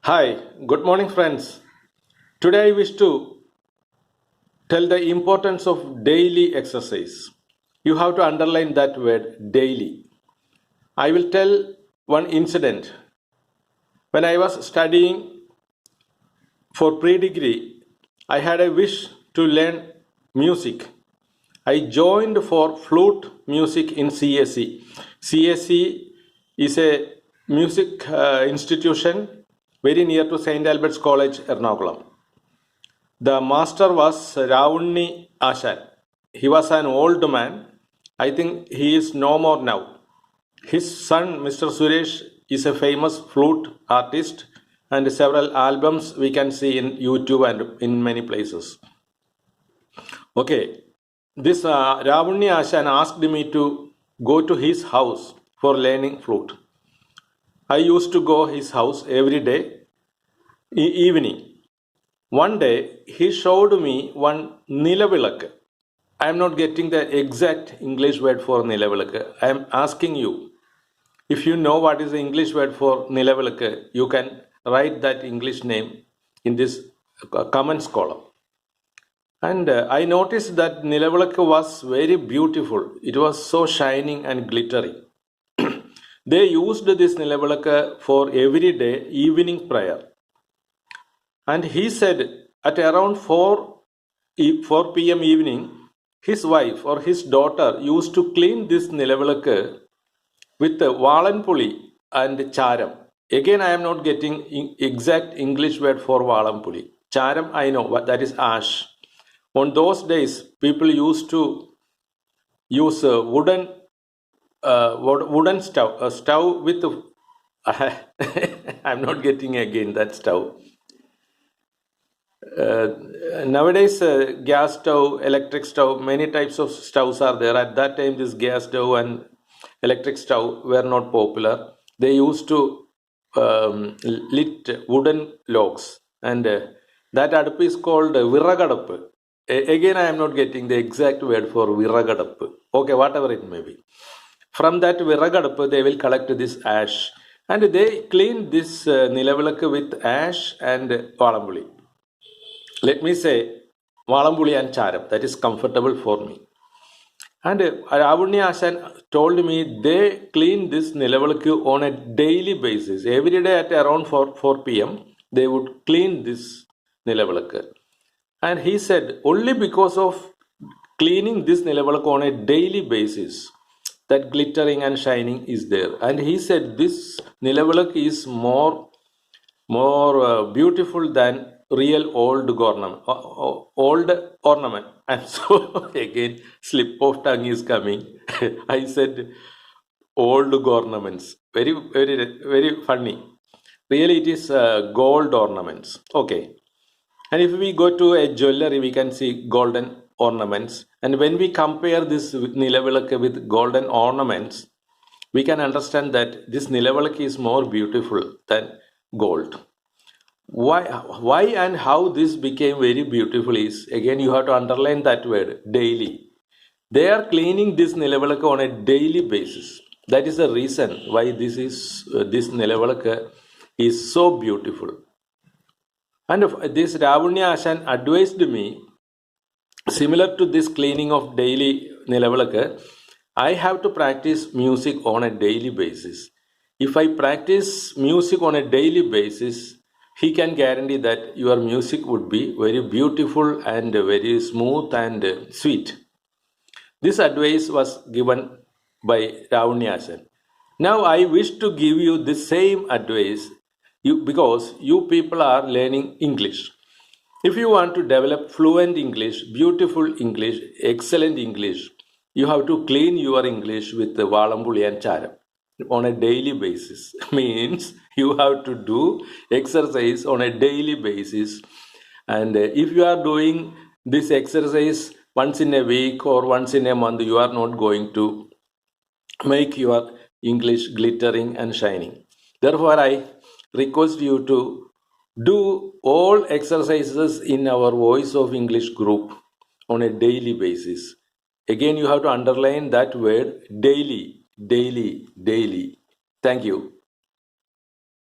Hi, good morning, friends. Today I wish to tell the importance of daily exercise. You have to underline that word daily. I will tell one incident. When I was studying for pre degree, I had a wish to learn music. I joined for flute music in CSE. CSE is a music institution very near to St. Albert's College, Ernakulam. The master was Ravunni Ashan. He was an old man. I think he is no more now. His son, Mr. Suresh, is a famous flute artist, and several albums we can see in YouTube and in many places. Okay, this Ravunni Ashan asked me to go to his house for learning flute. I used to go his house every day evening. One day he showed me one Nilavilak. I am not getting the exact English word for Nilavilak. I am asking you. If you know what is the English word for Nilavilak, you can write that English name in this comments column. And I noticed that Nilavilak was very beautiful. It was so shining and glittery. They used this Nilavilak for everyday evening prayer. And he said at around 4 p.m. evening, his wife or his daughter used to clean this Nilavilak with Valampuli and Charam. Again, I am not getting exact English word for Valampuli. Charam, I know, what that is ash. On those days, people used to use wooden stove with. I'm not getting again that stove. Nowadays, gas stove, electric stove, many types of stoves are there. At that time, this gas stove and electric stove were not popular. They used to lit wooden logs, and that adup is called viragadup. Again, I am not getting the exact word for viragadup. Okay, whatever it may be. From that viragadup, they will collect this ash, and they clean this nilavilak with ash and valambuli. Let me say Valambuli and Charam. That is comfortable for me. And Ravunni Ashan told me they clean this Nilavalakku on a daily basis. Every day at around 4 p.m. they would clean this Nilavalakku. And he said only because of cleaning this Nilavalakku on a daily basis, that glittering and shining is there. And he said this Nilavalakku is more beautiful than real old ornament. And so again, slip of tongue is coming. I said old ornaments. Very, very, very funny. Really, it is gold ornaments. Okay. And if we go to a jewelry, we can see golden ornaments. And when we compare this Nilavilak with golden ornaments, we can understand that this Nilavilak is more beautiful than gold. Why and how this became very beautiful is, again, you have to underline that word daily. They are cleaning this Nilavilak on a daily basis. That is the reason why this Nilavilak is so beautiful. And this Ravunni Ashan advised me, similar to this cleaning of daily Nilavilak, I have to practice music on a daily basis. If I practice music on a daily basis, he can guarantee that your music would be very beautiful and very smooth and sweet. This advice was given by Ravunni Ashan. Now I wish to give you the same advice because you people are learning English. If you want to develop fluent English, beautiful English, excellent English, you have to clean your English with the Valambuli and Charam on a daily basis. Means you have to do exercise on a daily basis. And if you are doing this exercise once in a week or once in a month, you are not going to make your English glittering and shining. Therefore, I request you to do all exercises in our Voice of English group on a daily basis. Again, you have to underline that word daily, daily, daily. Thank you.